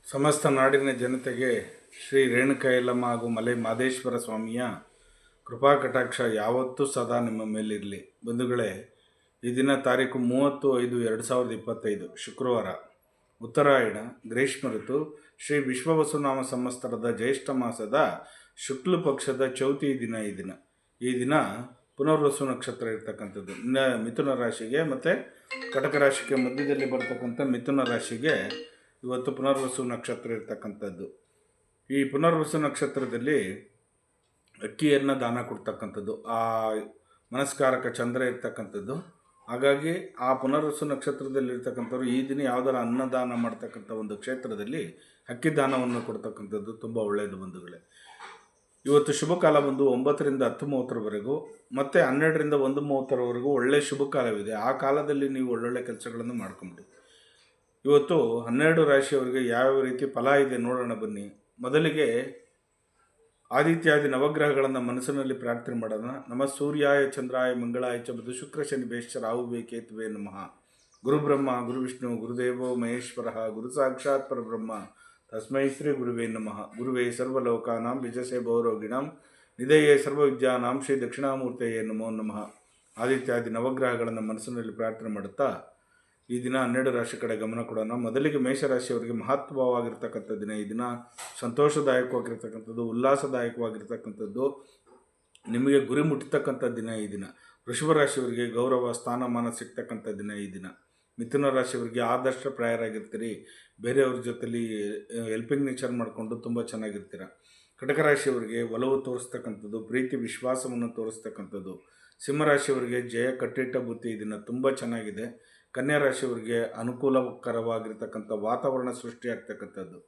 ಸಮಸ್ತ ನಾಡಿನ ಜನತೆಗೆ ಶ್ರೀ ರೇಣುಕಾ ಯಲ್ಲಮ್ಮ ಹಾಗೂ ಮಲೆ ಮಾದೇಶ್ವರ ಸ್ವಾಮಿಯ ಕೃಪಾ ಕಟಾಕ್ಷ ಯಾವತ್ತೂ ಸದಾ ನಿಮ್ಮ ಮೇಲಿರಲಿ. ಬಂಧುಗಳೇ, ಈ ದಿನ ತಾರೀಕು 30/5/2025 ಶುಕ್ರವಾರ, ಉತ್ತರಾಯಣ, ಗ್ರೀಷ್ಮ ಋತು, ಶ್ರೀ ವಿಶ್ವವಸುನಾಮ ಸಂವತ್ಸರದ ಜ್ಯೇಷ್ಠ ಮಾಸದ ಶುಕ್ಲ ಪಕ್ಷದ ಚೌತಿ ದಿನ. ಈ ದಿನ ಪುನರ್ವಸು ನಕ್ಷತ್ರ ಇರ್ತಕ್ಕಂಥದ್ದು. ಮಿಥುನ ರಾಶಿಗೆ ಮತ್ತು ಕಟಕ ರಾಶಿಗೆ ಮಧ್ಯದಲ್ಲಿ ಬರ್ತಕ್ಕಂಥ ಮಿಥುನ ರಾಶಿಗೆ ಇವತ್ತು ಪುನರ್ವಸು ನಕ್ಷತ್ರ ಇರ್ತಕ್ಕಂಥದ್ದು. ಈ ಪುನರ್ವಸು ನಕ್ಷತ್ರದಲ್ಲಿ ಅಕ್ಕಿಯನ್ನು ದಾನ ಕೊಡ್ತಕ್ಕಂಥದ್ದು, ಆ ಮನಸ್ಕಾರಕ ಚಂದ್ರ ಇರ್ತಕ್ಕಂಥದ್ದು. ಹಾಗಾಗಿ ಆ ಪುನರ್ವಸು ನಕ್ಷತ್ರದಲ್ಲಿರ್ತಕ್ಕಂಥವ್ರು ಈ ದಿನ ಯಾವುದರ ಅನ್ನದಾನ ಮಾಡ್ತಕ್ಕಂಥ ಒಂದು ಕ್ಷೇತ್ರದಲ್ಲಿ ಅಕ್ಕಿ ದಾನವನ್ನು ಕೊಡ್ತಕ್ಕಂಥದ್ದು ತುಂಬ ಒಳ್ಳೆಯದು. ಬಂಧುಗಳೇ, ಇವತ್ತು ಶುಭ ಕಾಲ ಬಂದು 9ರಿಂದ 10:30ವರೆಗೂ ಮತ್ತು 12ರಿಂದ 1:30ವರೆಗೂ ಒಳ್ಳೆಯ ಶುಭ ಕಾಲವಿದೆ. ಆ ಕಾಲದಲ್ಲಿ ನೀವು ಒಳ್ಳೊಳ್ಳೆ ಕೆಲಸಗಳನ್ನು ಮಾಡ್ಕೊಂಬಿಡಿ. ಇವತ್ತು 12 ರಾಶಿಯವರಿಗೆ ಯಾವ ರೀತಿ ಫಲ ಇದೆ ನೋಡೋಣ ಬನ್ನಿ. ಮೊದಲಿಗೆ ಆದಿತ್ಯಾದಿ ನವಗ್ರಹಗಳನ್ನು ಮನಸ್ಸಿನಲ್ಲಿ ಪ್ರಾರ್ಥನೆ ಮಾಡೋಣ. ನಮಃ ಸೂರ್ಯಾಯ ಚಂದ್ರಾಯ ಮಂಗಳಾಯ ಚ ಬುಧ ಶುಕ್ರ ಶನಿ ಬೇಶ್ಚ ರಾಹುವೇ ಕೇತುವೆ ನಮಃ. ಗುರು ಬ್ರಹ್ಮ ಗುರು ವಿಷ್ಣು ಗುರುದೇವೋ ಮಹೇಶ್ವರ ಗುರು ಸಾಕ್ಷಾತ್ ಪರಬ್ರಹ್ಮ ತಸ್ಮೈ ಶ್ರೀ ಗುರುವೇ ನಮಃ. ಗುರುವೇ ಸರ್ವಲೋಕಾನಾಂ ವಿಜಸೆ ಭವರೋಗಿಣಾಂ ನಿಧಯೇ ಸರ್ವವಿದ್ಯಾನಾಂ ಶ್ರೀ ದಕ್ಷಿಣಾಮೂರ್ತೆಯೇ ನಮೋ ನಮಃ. ಆದಿತ್ಯಾದಿ ನವಗ್ರಹಗಳನ್ನು ಮನಸ್ಸಿನಲ್ಲಿ ಪ್ರಾರ್ಥನೆ ಮಾಡುತ್ತಾ ಈ ದಿನ 12 ರಾಶಿ ಕಡೆ ಗಮನ ಕೊಡೋಣ. ಮೊದಲಿಗೆ ಮೇಷರಾಶಿಯವರಿಗೆ ಮಹತ್ವವಾಗಿರ್ತಕ್ಕಂಥ ದಿನ. ಈ ದಿನ ಸಂತೋಷದಾಯಕವಾಗಿರ್ತಕ್ಕಂಥದ್ದು, ಉಲ್ಲಾಸದಾಯಕವಾಗಿರ್ತಕ್ಕಂಥದ್ದು, ನಿಮಗೆ ಗುರಿ ಮುಟ್ಟತಕ್ಕಂಥ ದಿನ ಈ ದಿನ. ವೃಷಭ ರಾಶಿಯವರಿಗೆ ಗೌರವ ಸ್ಥಾನಮಾನ ಸಿಗ್ತಕ್ಕಂಥ ದಿನ ಈ ದಿನ. ಮಿಥುನ ರಾಶಿಯವರಿಗೆ ಆದರ್ಶಪ್ರಾಯರಾಗಿರ್ತೀರಿ, ಬೇರೆಯವ್ರ ಜೊತೆಲಿ ಹೆಲ್ಪಿಂಗ್ ನೇಚರ್ ಮಾಡಿಕೊಂಡು ತುಂಬ ಚೆನ್ನಾಗಿರ್ತೀರ. ಕಟಕ ರಾಶಿಯವರಿಗೆ ಒಲವು ತೋರಿಸ್ತಕ್ಕಂಥದ್ದು, ಪ್ರೀತಿ ವಿಶ್ವಾಸವನ್ನು ತೋರಿಸ್ತಕ್ಕಂಥದ್ದು. ಸಿಂಹರಾಶಿಯವರಿಗೆ ಜಯ ಕಟ್ಟಿಟ್ಟ ಬುತ್ತಿ ಈ ದಿನ ತುಂಬ ಚೆನ್ನಾಗಿದೆ. ಕನ್ಯಾ ರಾಶಿಯವರಿಗೆ ಅನುಕೂಲಕರವಾಗಿರ್ತಕ್ಕಂಥ ವಾತಾವರಣ ಸೃಷ್ಟಿಯಾಗ್ತಕ್ಕಂಥದ್ದು.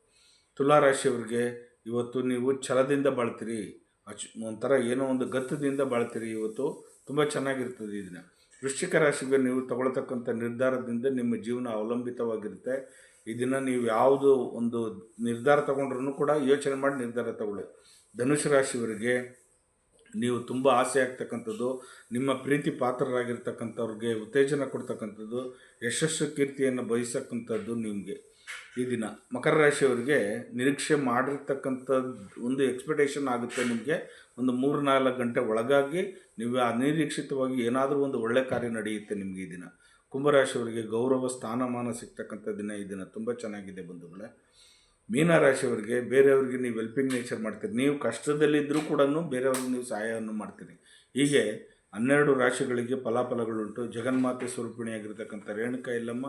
ತುಲಾ ರಾಶಿಯವರಿಗೆ ಇವತ್ತು ನೀವು ಛಲದಿಂದ ಬಾಳ್ತೀರಿ, ಒಂಥರ ಏನೋ ಒಂದು ಗತ್ತದಿಂದ ಬಾಳ್ತೀರಿ. ಇವತ್ತು ತುಂಬ ಚೆನ್ನಾಗಿರ್ತದೆ ಈ ದಿನ. ವೃಶ್ಚಿಕ ರಾಶಿಗೆ ನೀವು ತಗೊಳ್ತಕ್ಕಂಥ ನಿರ್ಧಾರದಿಂದ ನಿಮ್ಮ ಜೀವನ ಅವಲಂಬಿತವಾಗಿರುತ್ತೆ. ಈ ದಿನ ನೀವು ಯಾವುದು ಒಂದು ನಿರ್ಧಾರ ತಗೊಂಡ್ರೂ ಕೂಡ ಯೋಚನೆ ಮಾಡಿ ನಿರ್ಧಾರ ತಗೊಳ್ಳಿ. ಧನುಷ್ ರಾಶಿಯವರಿಗೆ ನೀವು ತುಂಬ ಆಸೆ ಆಗ್ತಕ್ಕಂಥದ್ದು, ನಿಮ್ಮ ಪ್ರೀತಿ ಪಾತ್ರರಾಗಿರ್ತಕ್ಕಂಥವ್ರಿಗೆ ಉತ್ತೇಜನ ಕೊಡ್ತಕ್ಕಂಥದ್ದು, ಯಶಸ್ಸು ಕೀರ್ತಿಯನ್ನು ಬಯಸಕ್ಕಂಥದ್ದು ನಿಮಗೆ ಈ ದಿನ. ಮಕರ ರಾಶಿಯವರಿಗೆ ನಿರೀಕ್ಷೆ ಮಾಡಿರ್ತಕ್ಕಂಥದ್ದು ಒಂದು ಎಕ್ಸ್ಪೆಕ್ಟೇಷನ್ ಆಗುತ್ತೆ. ನಿಮಗೆ ಒಂದು 3-4 ಗಂಟೆ ಒಳಗಾಗಿ ನೀವು ಅನಿರೀಕ್ಷಿತವಾಗಿ ಏನಾದರೂ ಒಂದು ಒಳ್ಳೆ ಕಾರ್ಯ ನಡೆಯುತ್ತೆ ನಿಮಗೆ ಈ ದಿನ. ಕುಂಭರಾಶಿಯವರಿಗೆ ಗೌರವ ಸ್ಥಾನಮಾನ ಸಿಗ್ತಕ್ಕಂಥ ದಿನ ಈ ದಿನ ತುಂಬ ಚೆನ್ನಾಗಿದೆ ಬಂಧುಗಳೇ. ಮೀನರಾಶಿಯವರಿಗೆ ಬೇರೆಯವ್ರಿಗೆ ನೀವು ಹೆಲ್ಪಿಂಗ್ ನೇಚರ್ ಮಾಡ್ತೀರಿ, ನೀವು ಕಷ್ಟದಲ್ಲಿದ್ದರೂ ಕೂಡ ಬೇರೆಯವ್ರಿಗೆ ನೀವು ಸಹಾಯವನ್ನು ಮಾಡ್ತೀರಿ. ಹೀಗೆ 12 ರಾಶಿಗಳಿಗೆ ಫಲಾಫಲಗಳುಂಟು. ಜಗನ್ಮಾತೆ ಸ್ವರೂಪಿಣಿಯಾಗಿರ್ತಕ್ಕಂಥ ರೇಣುಕಾ ಯಲ್ಲಮ್ಮ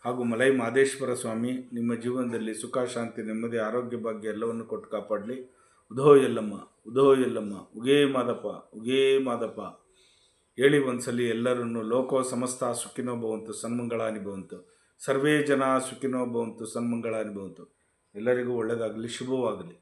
ಹಾಗೂ ಮಲೈ ಮಾದೇಶ್ವರ ಸ್ವಾಮಿ ನಿಮ್ಮ ಜೀವನದಲ್ಲಿ ಸುಖ ಶಾಂತಿ ನೆಮ್ಮದಿ ಆರೋಗ್ಯ ಭಾಗ್ಯ ಎಲ್ಲವನ್ನು ಕೊಟ್ಟು ಕಾಪಾಡಲಿ. ಉಧೋ ಯಲ್ಲಮ್ಮ ಉಧೋ ಯಲ್ಲಮ್ಮ, ಉಗೇ ಮಾದಪ್ಪ ಉಗೇ ಮಾದಪ್ಪ ಹೇಳಿ ಒಂದ್ಸಲಿ ಎಲ್ಲರನ್ನು. ಲೋಕೋ ಸಮಸ್ತ ಸುಖಿನೋ ಭವಂತು ಸನ್ಮಂಗಳಾನಿ ಭವಂತು, ಸರ್ವೇ ಜನ ಸುಖಿನೋ ಭವಂತು ಸನ್ಮಂಗಳಾನಿ ಭವಂತು. ಎಲ್ಲರಿಗೂ ಒಳ್ಳೆಯದಾಗಲಿ, ಶುಭವಾಗಲಿ.